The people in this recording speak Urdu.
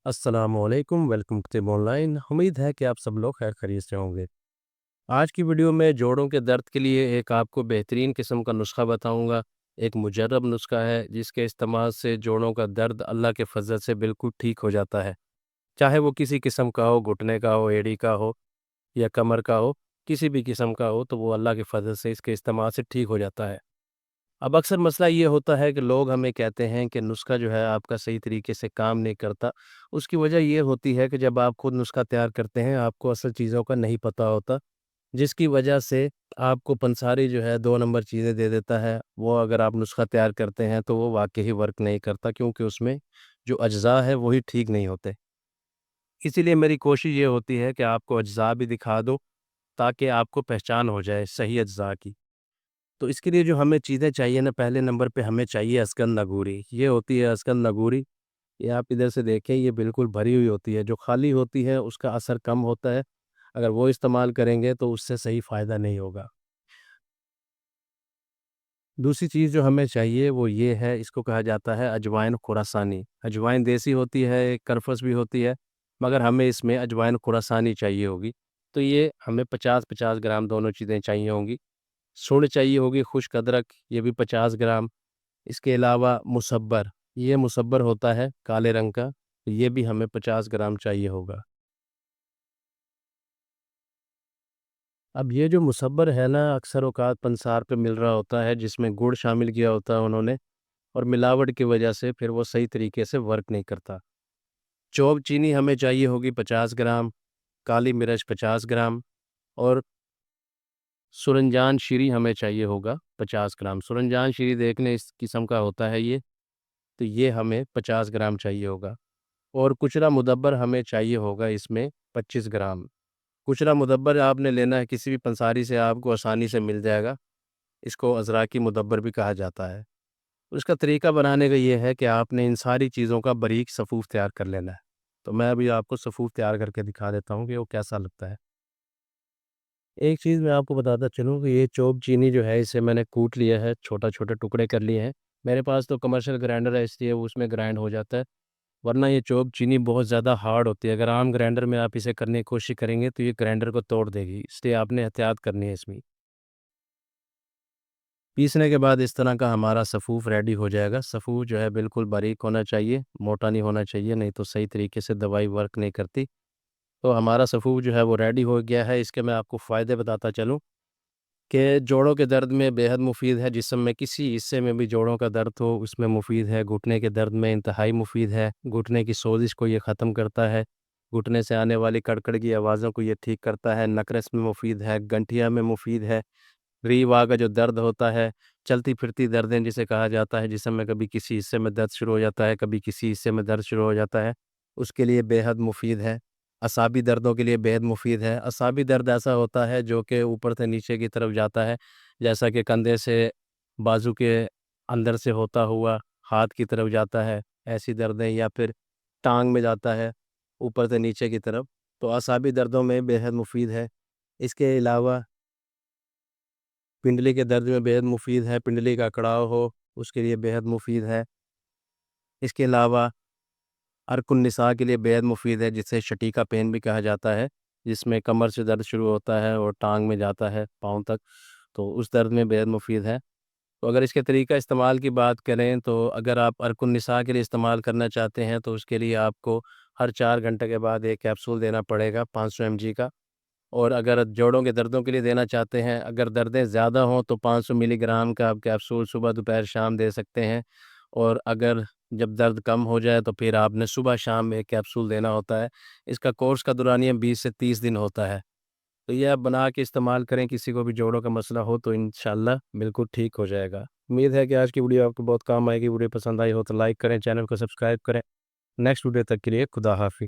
السلام علیکم، ویلکم ٹو آن لائن۔ امید ہے کہ آپ سب لوگ خیر خیریت سے ہوں گے۔ آج کی ویڈیو میں جوڑوں کے درد کے لیے ایک آپ کو بہترین قسم کا نسخہ بتاؤں گا۔ ایک مجرب نسخہ ہے جس کے استعمال سے جوڑوں کا درد اللہ کے فضل سے بالکل ٹھیک ہو جاتا ہے، چاہے وہ کسی قسم کا ہو، گھٹنے کا ہو، ایڑی کا ہو یا کمر کا ہو، کسی بھی قسم کا ہو تو وہ اللہ کے فضل سے اس کے استعمال سے ٹھیک ہو جاتا ہے۔ اب اکثر مسئلہ یہ ہوتا ہے کہ لوگ ہمیں کہتے ہیں کہ نسخہ جو ہے آپ کا صحیح طریقے سے کام نہیں کرتا۔ اس کی وجہ یہ ہوتی ہے کہ جب آپ خود نسخہ تیار کرتے ہیں آپ کو اصل چیزوں کا نہیں پتہ ہوتا، جس کی وجہ سے آپ کو پنساری جو ہے 2 نمبر چیزیں دے دیتا ہے۔ وہ اگر آپ نسخہ تیار کرتے ہیں تو وہ واقعی ورک نہیں کرتا، کیونکہ اس میں جو اجزاء ہے وہی ٹھیک نہیں ہوتے۔ اسی لیے میری کوشش یہ ہوتی ہے کہ آپ کو اجزاء بھی دکھا دو تاکہ آپ کو پہچان ہو جائے صحیح اجزاء کی۔ تو اس کے لیے جو ہمیں چیزیں چاہیے نا، پہلے نمبر پہ ہمیں چاہیے اسکن نگوری۔ یہ ہوتی ہے اسکن نگوری، یہ آپ ادھر سے دیکھیں، یہ بالکل بھری ہوئی ہوتی ہے۔ جو خالی ہوتی ہے اس کا اثر کم ہوتا ہے، اگر وہ استعمال کریں گے تو اس سے صحیح فائدہ نہیں ہوگا۔ دوسری چیز جو ہمیں چاہیے وہ یہ ہے، اس کو کہا جاتا ہے اجوائن خراسانی۔ اجوائن دیسی ہوتی ہے، ایک کرفس بھی ہوتی ہے، مگر ہمیں اس میں اجوائن خراسانی چاہیے ہوگی۔ تو یہ ہمیں 50-50 گرام دونوں چیزیں چاہیے ہوں گی۔ سڑ چاہیے ہوگی خشک ادرک، یہ بھی 50 گرام۔ اس کے علاوہ مصبر، یہ مصبر ہوتا ہے کالے رنگ کا، یہ بھی ہمیں 50 گرام چاہیے ہوگا۔ اب یہ جو مصبر ہے نا، اکثر اوقات پنسار پہ مل رہا ہوتا ہے جس میں گڑ شامل کیا ہوتا ہے انہوں نے، اور ملاوٹ کی وجہ سے پھر وہ صحیح طریقے سے ورک نہیں کرتا۔ چوب چینی ہمیں چاہیے ہوگی 50 گرام، کالی مرچ 50 گرام، اور سرنجان شیری ہمیں چاہیے ہوگا 50 گرام۔ سرنجان شیری دیکھنے اس قسم کا ہوتا ہے یہ، تو یہ ہمیں 50 گرام چاہیے ہوگا۔ اور کچرا مدبر ہمیں چاہیے ہوگا اس میں 25 گرام۔ کچرا مدبر آپ نے لینا ہے کسی بھی پنساری سے، آپ کو آسانی سے مل جائے گا۔ اس کو ازراکی مدبر بھی کہا جاتا ہے۔ اس کا طریقہ بنانے کا یہ ہے کہ آپ نے ان ساری چیزوں کا باریک صفوف تیار کر لینا ہے۔ تو میں ابھی آپ کو صفوف تیار کر کے دکھا دیتا ہوں کہ وہ کیسا لگتا ہے۔ ایک چیز میں آپ کو بتاتا چلوں کہ یہ چوب چینی جو ہے اسے میں نے کوٹ لیا ہے، چھوٹا چھوٹے ٹکڑے کر لیے ہیں۔ میرے پاس تو کمرشل گرائنڈر ہے، اس لیے اس میں گرائنڈ ہو جاتا ہے، ورنہ یہ چوب چینی بہت زیادہ ہارڈ ہوتی ہے۔ اگر عام گرائنڈر میں آپ اسے کرنے کی کوشش کریں گے تو یہ گرائنڈر کو توڑ دے گی، اس لیے آپ نے احتیاط کرنی ہے اس میں۔ پیسنے کے بعد اس طرح کا ہمارا صفوف ریڈی ہو جائے گا۔ صفوف جو ہے بالکل باریک ہونا چاہیے، موٹا نہیں ہونا چاہیے، نہیں تو صحیح طریقے سے دوائی ورک نہیں کرتی۔ تو ہمارا صفوف جو ہے وہ ریڈی ہو گیا ہے۔ اس کے میں آپ کو فائدے بتاتا چلوں کہ جوڑوں کے درد میں بے حد مفید ہے، جسم میں کسی حصے میں بھی جوڑوں کا درد ہو اس میں مفید ہے۔ گھٹنے کے درد میں انتہائی مفید ہے، گھٹنے کی سوزش کو یہ ختم کرتا ہے، گھٹنے سے آنے والی کڑکڑ کی آوازوں کو یہ ٹھیک کرتا ہے۔ نکرس میں مفید ہے، گنٹھیا میں مفید ہے۔ ری وا کا جو درد ہوتا ہے، چلتی پھرتی دردیں جسے کہا جاتا ہے، جسم میں کبھی کسی حصے میں درد شروع ہو جاتا ہے، کبھی کسی حصے میں درد شروع ہو جاتا ہے، اس کے لیے بے حد مفید ہے۔ اعصابی دردوں کے لیے بے حد مفید ہے۔ اعصابی درد ایسا ہوتا ہے جو کہ اوپر سے نیچے کی طرف جاتا ہے، جیسا کہ کندھے سے بازو کے اندر سے ہوتا ہوا ہاتھ کی طرف جاتا ہے، ایسی دردیں، یا پھر ٹانگ میں جاتا ہے اوپر سے نیچے کی طرف، تو اعصابی دردوں میں بے حد مفید ہے۔ اس کے علاوہ پنڈلی کے درد میں بے حد مفید ہے، پنڈلی کا کڑاؤ ہو اس کے لیے بے حد مفید ہے۔ اس کے علاوہ ارک النساء کے لیے بے حد مفید ہے، جسے شٹیکا پین بھی کہا جاتا ہے، جس میں کمر سے درد شروع ہوتا ہے اور ٹانگ میں جاتا ہے پاؤں تک، تو اس درد میں بے حد مفید ہے۔ تو اگر اس کے طریقہ استعمال کی بات کریں تو اگر آپ ارک النساء کے لیے استعمال کرنا چاہتے ہیں تو اس کے لیے آپ کو ہر 4 گھنٹے کے بعد ایک کیپسول دینا پڑے گا 500 mg کا۔ اور اگر جوڑوں کے دردوں کے لیے دینا چاہتے ہیں، اگر دردیں زیادہ ہوں تو 500 ملی گرام کا آپ کیپسول صبح دوپہر شام دے سکتے ہیں، اور اگر جب درد کم ہو جائے تو پھر آپ نے صبح شام ایک کیپسول دینا ہوتا ہے۔ اس کا کورس کا دورانیہ 20 سے 30 دن ہوتا ہے۔ تو یہ آپ بنا کے استعمال کریں، کسی کو بھی جوڑوں کا مسئلہ ہو تو انشاءاللہ بالکل ٹھیک ہو جائے گا۔ امید ہے کہ آج کی ویڈیو آپ کو بہت کام آئے گی۔ ویڈیو پسند آئی ہو تو لائک کریں، چینل کو سبسکرائب کریں۔ نیکسٹ ویڈیو تک کے لیے خدا حافظ۔